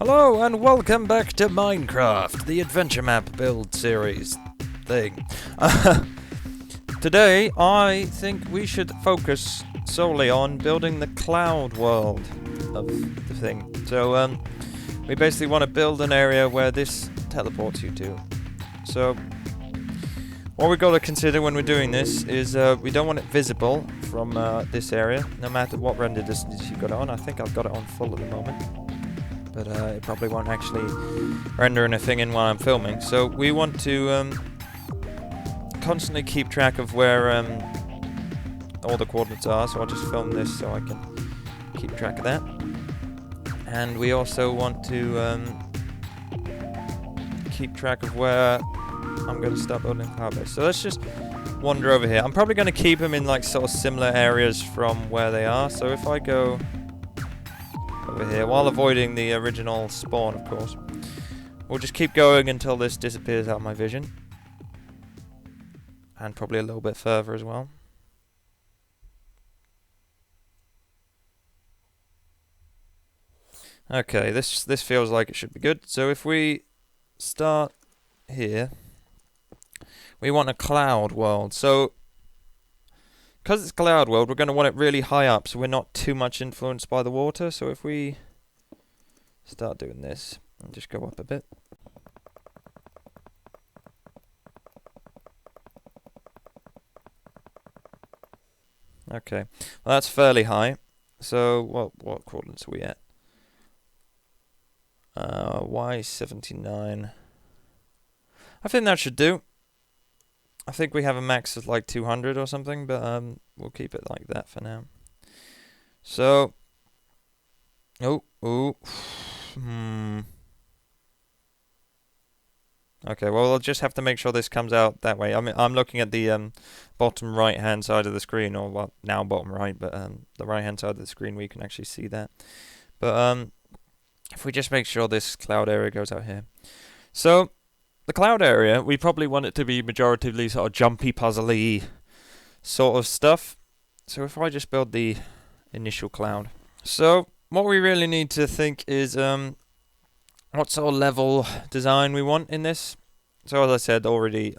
Hello and welcome back to Minecraft, the adventure map build series thing. Today I think we should focus solely on building the cloud world of the thing. So we basically want to build an area where this teleports you to. So what we've got to consider when we're doing this is we don't want it visible from this area, no matter what render distance you've got it on. I think I've got it on full at the moment, but it probably won't actually render anything in while I'm filming. So we want to constantly keep track of where all the coordinates are, so I'll just film this so I can keep track of that. And we also want to keep track of where I'm going to start building power base. So let's just wander over here. I'm probably going to keep them in like sort of similar areas from where they are. So if I go over here, while avoiding the original spawn, of course, we'll just keep going until this disappears out of my vision. And probably a little bit further as well. Okay, this feels like it should be good. So if we start here, we want a cloud world. So because it's cloud world, we're going to want it really high up so we're not too much influenced by the water. So if we start doing this and just go up a bit. Okay, well that's fairly high. So what coordinates are we at? Y79. I think that should do. I think we have a max of like 200 or something, but we'll keep it like that for now. So, Okay, well I'll just have to make sure this comes out that way. I mean, I'm looking at the bottom right hand side of the screen, or well, now bottom right, but the right hand side of the screen where you can actually see that. But if we just make sure this cloud area goes out here. So the cloud area, we probably want it to be majoritively sort of jumpy, puzzly sort of stuff. So if I just build the initial cloud. So what we really need to think is what sort of level design we want in this. So as I already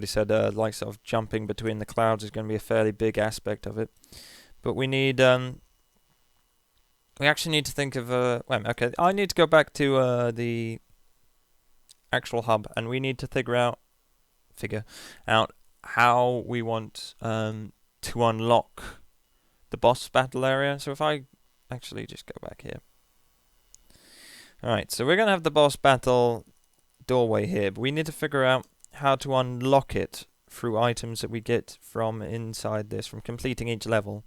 said, like sort of jumping between the clouds is going to be a fairly big aspect of it. But we need we actually need to think of okay, I need to go back to the actual hub, and we need to figure out how we want to unlock the boss battle area. So if I actually just go back here. Alright, so we're going to have the boss battle doorway here, but we need to figure out how to unlock it through items that we get from inside this, from completing each level.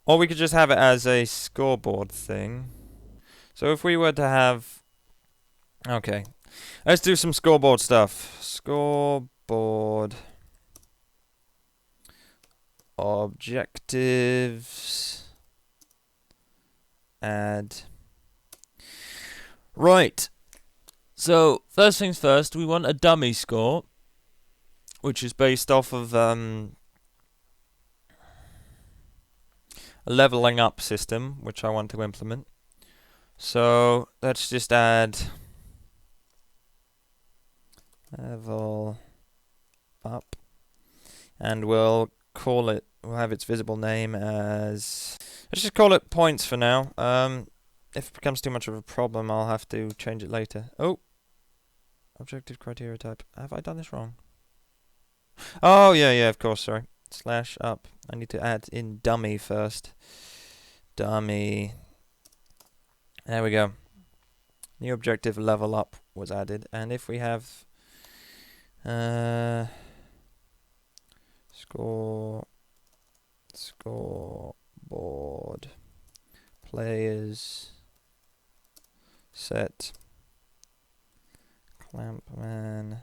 Or we could just have it as a scoreboard thing. So if we were to have... Okay, let's do some scoreboard stuff. Scoreboard Objectives. Add. Right. So, first things first, we want a dummy score, which is based off of a leveling up system, which I want to implement. So, let's just add level up, and we'll have its visible name as, let's just call it points for now. If it becomes too much of a problem, I'll have to change it later. Oh, objective criteria type. Have I done this wrong? Oh, yeah, of course, sorry. Slash up. I need to add in dummy first. Dummy. There we go. New objective level up was added. And if we have scoreboard players set clampman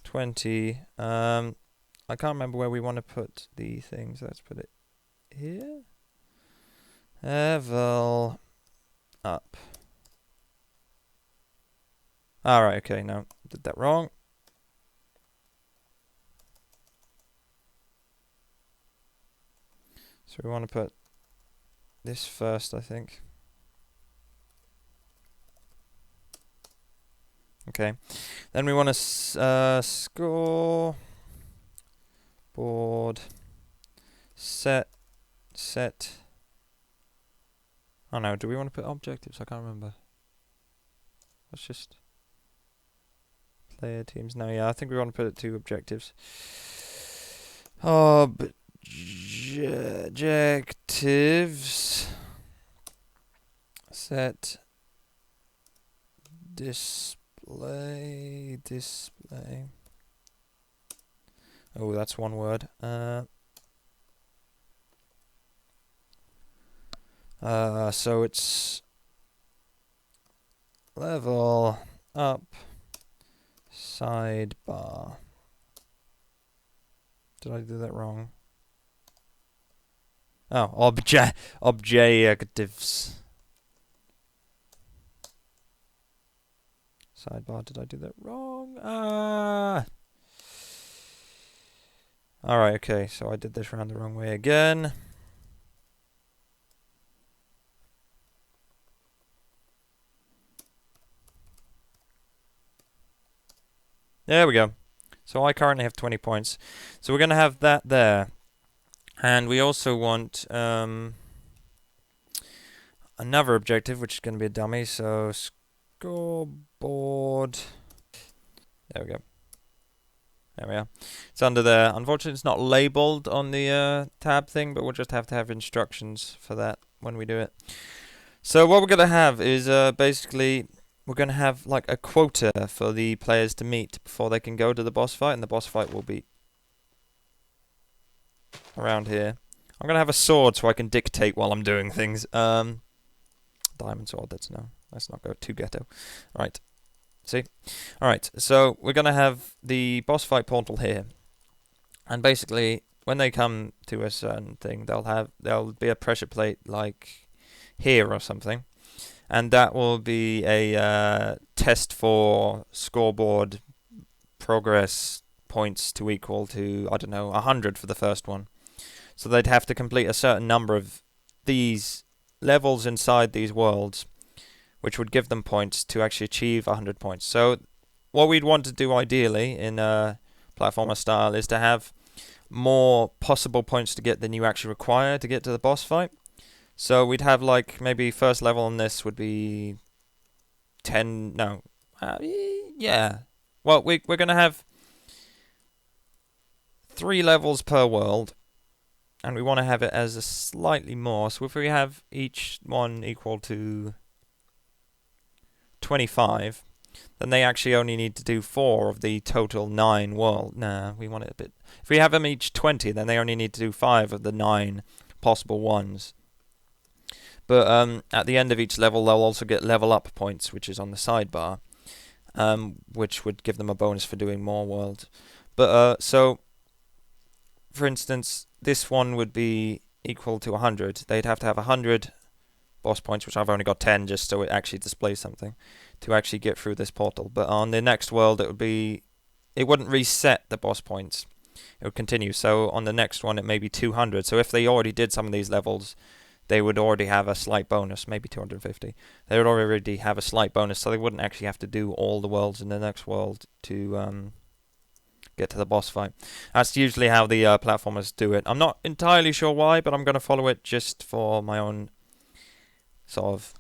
20. I can't remember where we want to put the things. Let's put it here. Level up. Alright, okay, no, did that wrong. So we want to put this first, I think. Okay. Then we want to scoreboard set. Oh no, do we want to put objectives? I can't remember. Let's just player teams. No, yeah, I think we want to put it to objectives. Objectives. Set display. Oh, that's one word. So it's level up sidebar. Did I do that wrong? Oh, objectives. Sidebar, did I do that wrong? Alright, okay, so I did this round the wrong way again. There we go. So I currently have 20 points. So we're going to have that there. And we also want another objective, which is going to be a dummy. So scoreboard. There we go. There we are. It's under there. Unfortunately, it's not labeled on the tab thing, but we'll just have to have instructions for that when we do it. So what we're going to have is basically we're going to have like a quota for the players to meet before they can go to the boss fight, and the boss fight will be around here. I'm going to have a sword so I can dictate while I'm doing things. Diamond sword, let's not go too ghetto. Right. See? Alright, so we're going to have the boss fight portal here. And basically, when they come to a certain thing, there'll be a pressure plate like here or something. And that will be a test for scoreboard progress points to equal to, I don't know, 100 for the first one. So they'd have to complete a certain number of these levels inside these worlds, which would give them points to actually achieve 100 points. So what we'd want to do ideally in a platformer style is to have more possible points to get than you actually require to get to the boss fight. So we'd have like maybe first level on this would be 10, no, yeah. Well, we're going to have 3 levels per world, and we want to have it as a slightly more. So if we have each one equal to 25, then they actually only need to do 4 of the total 9 world. Nah, we want it a bit. If we have them each 20, then they only need to do 5 of the 9 possible ones. But at the end of each level, they'll also get level up points, which is on the sidebar, which would give them a bonus for doing more worlds. But so, for instance, this one would be equal to 100. They'd have to have 100 boss points, which I've only got 10, just so it actually displays something, to actually get through this portal. But on the next world, it wouldn't reset the boss points. It would continue. So on the next one, it may be 200. So if they already did some of these levels, they would already have a slight bonus, maybe 250. They would already have a slight bonus, so they wouldn't actually have to do all the worlds in the next world to get to the boss fight. That's usually how the platformers do it. I'm not entirely sure why, but I'm going to follow it just for my own sort of,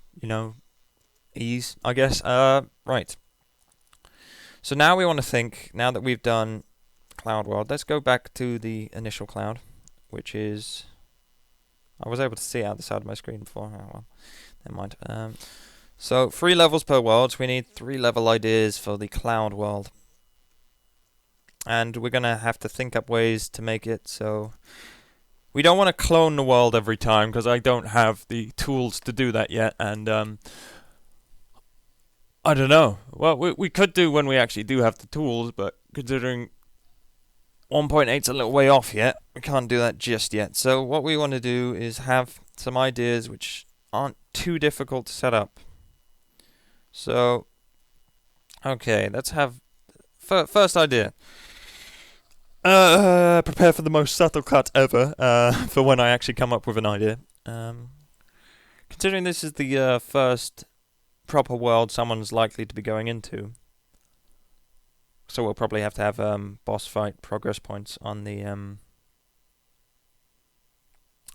ease, I guess. Right. So now we want to think, now that we've done Cloud World, let's go back to the initial cloud, which is... I was able to see out the side of my screen before. Oh, well, never mind. So 3 levels per world. So we need 3 level ideas for the Cloud World. And we're going to have to think up ways to make it so... We don't want to clone the world every time, because I don't have the tools to do that yet. And I don't know. Well, we could do when we actually do have the tools, but considering 1.8's a little way off yet, we can't do that just yet. So what we want to do is have some ideas which aren't too difficult to set up. So, okay, let's have first idea. Prepare for the most subtle cut ever for when I actually come up with an idea. Considering this is the first proper world someone's likely to be going into, So we'll probably have to have boss fight progress points on the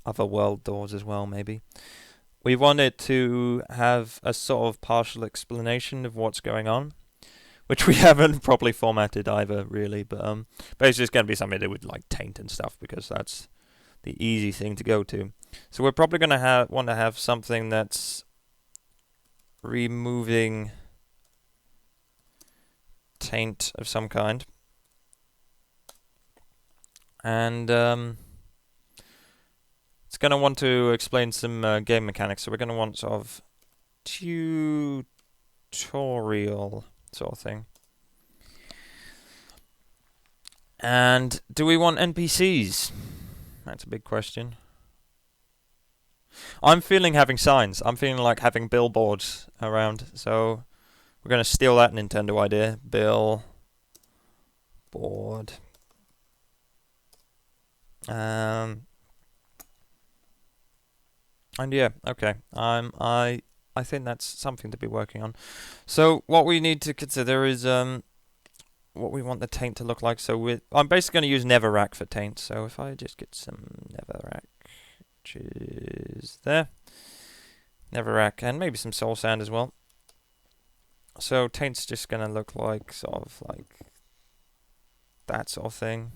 other world doors as well, maybe. We wanted to have a sort of partial explanation of what's going on, which we haven't properly formatted either, really. But basically it's going to be something to do with like taint and stuff, because that's the easy thing to go to. So we're probably going to want to have something that's removing taint of some kind. And it's going to want to explain some game mechanics. So we're going to want sort of tutorial sort of thing. And do we want NPCs? That's a big question. I'm feeling having signs. I'm feeling like having billboards around. So we're going to steal that Nintendo idea. Billboard. And yeah, okay. I think that's something to be working on. So what we need to consider is what we want the taint to look like. So I'm basically going to use Netherrack for taint. So if I just get some Netherrack, which is there, Netherrack, and maybe some soul sand as well. So taint's just going to look like sort of like that sort of thing.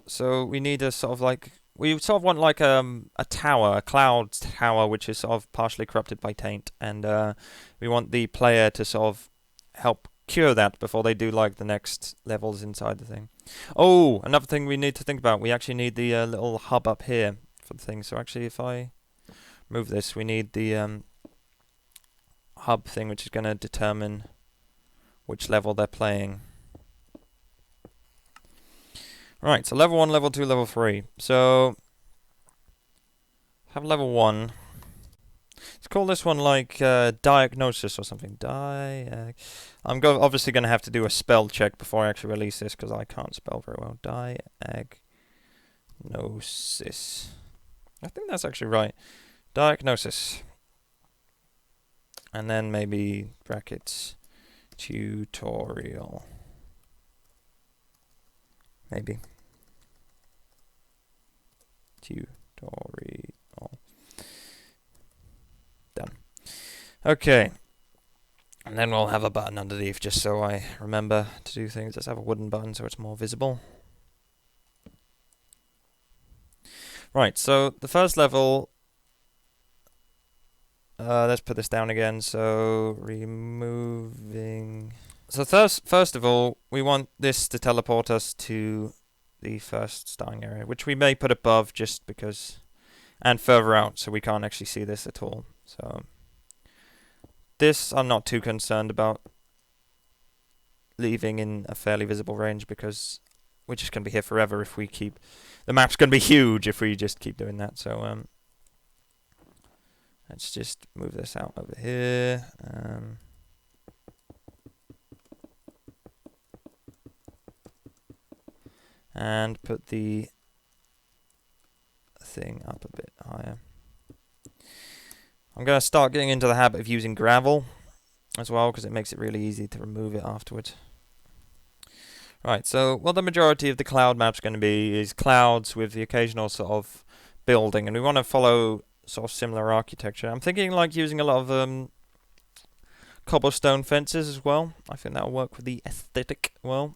So we need a sort of like, we sort of want like a tower, a cloud tower, which is sort of partially corrupted by taint, and we want the player to sort of help cure that before they do like the next levels inside the thing. Oh, another thing we need to think about, we actually need the little hub up here for the thing. So actually if I move this, we need the hub thing, which is going to determine which level they're playing. Right, so level 1, level 2, level 3. So have level 1. Let's call this one like diagnosis or something. I'm obviously going to have to do a spell check before I actually release this, because I can't spell very well. Diagnosis. I think that's actually right. Diagnosis. And then maybe brackets tutorial. Maybe. Tutorial. Done. Okay. And then we'll have a button underneath, just so I remember to do things. Let's have a wooden button so it's more visible. Right, so the first level, let's put this down again. So removing. So first of all, we want this to teleport us to the first starting area, which we may put above just because, and further out, so we can't actually see this at all. So this I'm not too concerned about leaving in a fairly visible range, because we're just going to be here forever if we keep. The map's going to be huge if we just keep doing that. So let's just move this out over here. And put the thing up a bit higher. I'm going to start getting into the habit of using gravel as well, because it makes it really easy to remove it afterwards. Right, so what the majority of the cloud map's going to be is clouds with the occasional sort of building, and we want to follow sort of similar architecture. I'm thinking like using a lot of cobblestone fences as well. I think that'll work with the aesthetic well.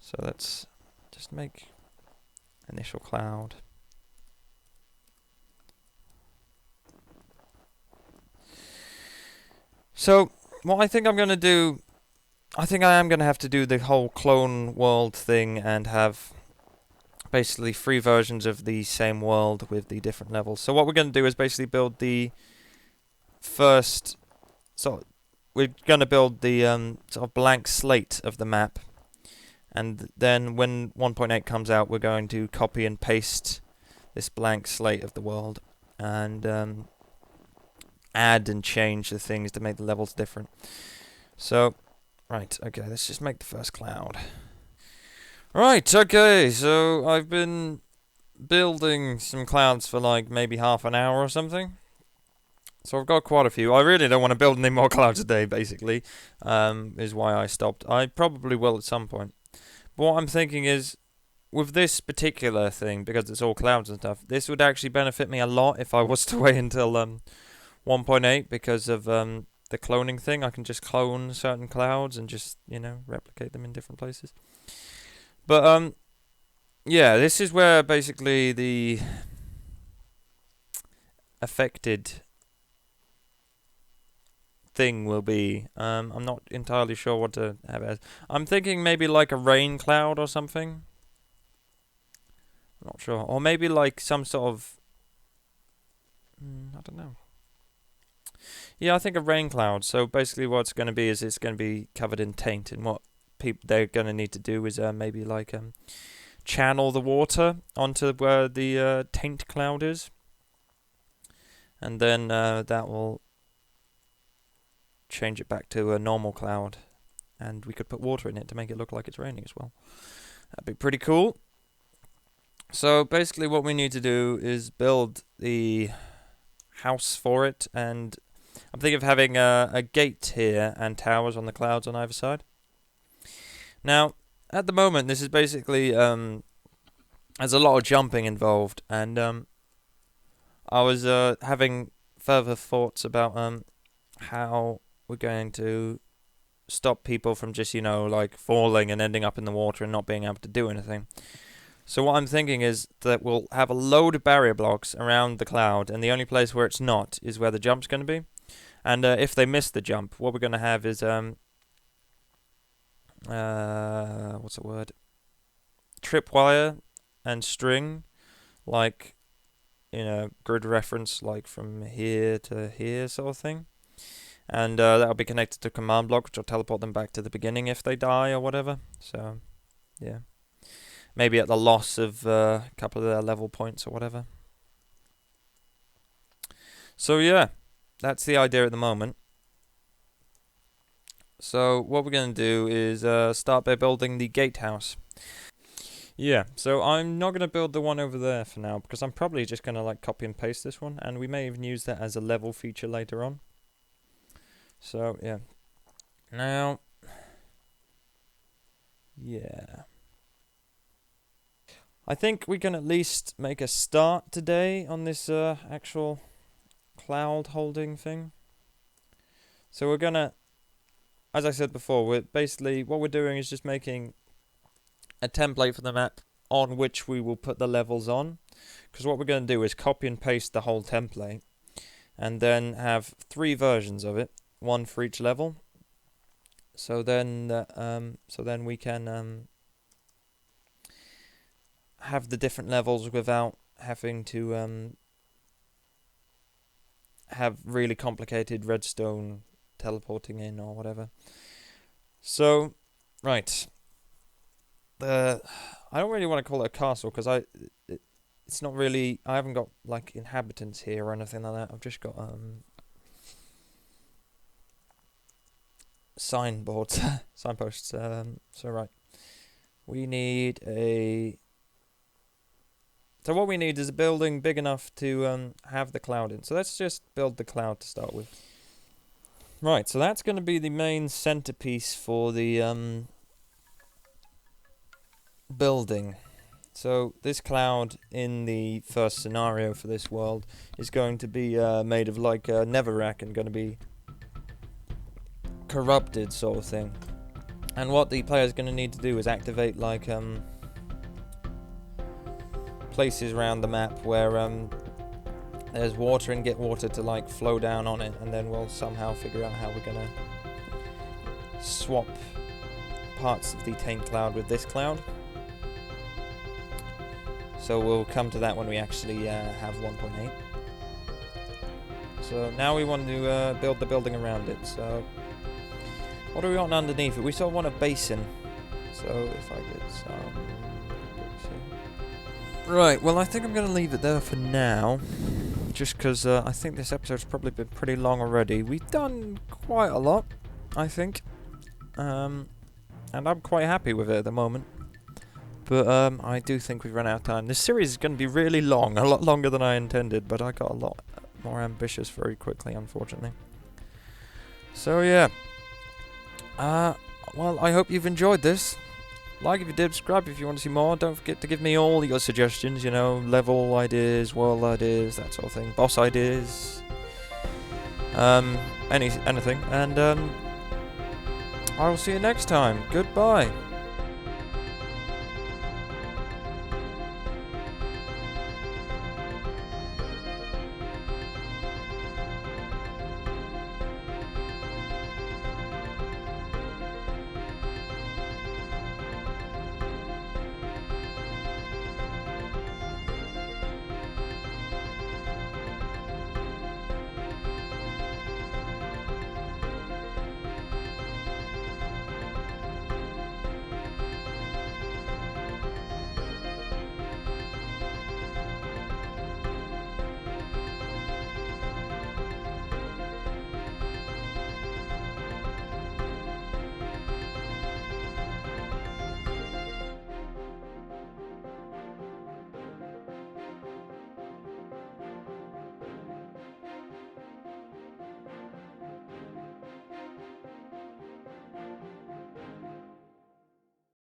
So let's just make initial cloud. So what I think I'm going to do, I think I am going to have to do the whole clone world thing and have basically 3 versions of the same world with the different levels. So what we're going to do is basically build the first, so we're going to build the sort of blank slate of the map. And then when 1.8 comes out, we're going to copy and paste this blank slate of the world and add and change the things to make the levels different. So, right, okay, let's just make the first cloud. Right, okay, so I've been building some clouds for like maybe half an hour or something. So I've got quite a few. I really don't want to build any more clouds today, basically, is why I stopped. I probably will at some point. But what I'm thinking is, with this particular thing, because it's all clouds and stuff, this would actually benefit me a lot if I was to wait until 1.8 because of the cloning thing. I can just clone certain clouds and just, replicate them in different places. But, yeah, this is where basically the affected thing will be. I'm not entirely sure what to have as. I'm thinking maybe like a rain cloud or something. I'm not sure. Or maybe like some sort of... I don't know. Yeah, I think a rain cloud. So basically what it's going to be is it's going to be covered in taint. And what they're going to need to do is maybe like channel the water onto where the taint cloud is. And then that will change it back to a normal cloud. And we could put water in it to make it look like it's raining as well. That'd be pretty cool. So basically what we need to do is build the house for it, and I'm thinking of having a gate here and towers on the clouds on either side. Now, at the moment, this is basically, there's a lot of jumping involved, and I was having further thoughts about how we're going to stop people from just, like falling and ending up in the water and not being able to do anything. So what I'm thinking is that we'll have a load of barrier blocks around the cloud, and the only place where it's not is where the jump's going to be. And if they miss the jump, what we're going to have is what's the word? Tripwire and string, like grid reference, like from here to here sort of thing. And that'll be connected to a command block, which will teleport them back to the beginning if they die or whatever. So, yeah. Maybe at the loss of a couple of their level points or whatever. So yeah, that's the idea at the moment. So what we're going to do is start by building the gatehouse. Yeah, so I'm not going to build the one over there for now, because I'm probably just going to like copy and paste this one, and we may even use that as a level feature later on. So yeah. Now, yeah. I think we can at least make a start today on this actual cloud holding thing. So we're gonna, as I said before, what we're doing is just making a template for the map on which we will put the levels on. Because what we're going to do is copy and paste the whole template, and then have 3 versions of it, 1 for each level. So then we can have the different levels without having to have really complicated redstone teleporting in or whatever. So, right. I don't really want to call it a castle, because it's not really... I haven't got, like, inhabitants here or anything like that. I've just got signposts. So, right. We need a... So what we need is a building big enough to have the cloud in. So let's just build the cloud to start with. Right, so that's going to be the main centerpiece for the building. So this cloud in the first scenario for this world is going to be made of like a netherrack and going to be corrupted sort of thing. And what the player is going to need to do is activate like places around the map where there's water, and get water to like flow down on it, and then we'll somehow figure out how we're gonna swap parts of the taint cloud with this cloud. So we'll come to that when we actually have 1.8. So now we want to build the building around it. So what do we want underneath it? We sort of want a basin. So if I get some... Right, well I think I'm going to leave it there for now, just because I think this episode's probably been pretty long already. We've done quite a lot, I think, and I'm quite happy with it at the moment, but I do think we've run out of time. This series is going to be really long, a lot longer than I intended, but I got a lot more ambitious very quickly, unfortunately. So yeah. Well, I hope you've enjoyed this. Like if you did, subscribe if you want to see more. Don't forget to give me all your suggestions, you know, level ideas, world ideas, that sort of thing, boss ideas, anything. And I will see you next time. Goodbye.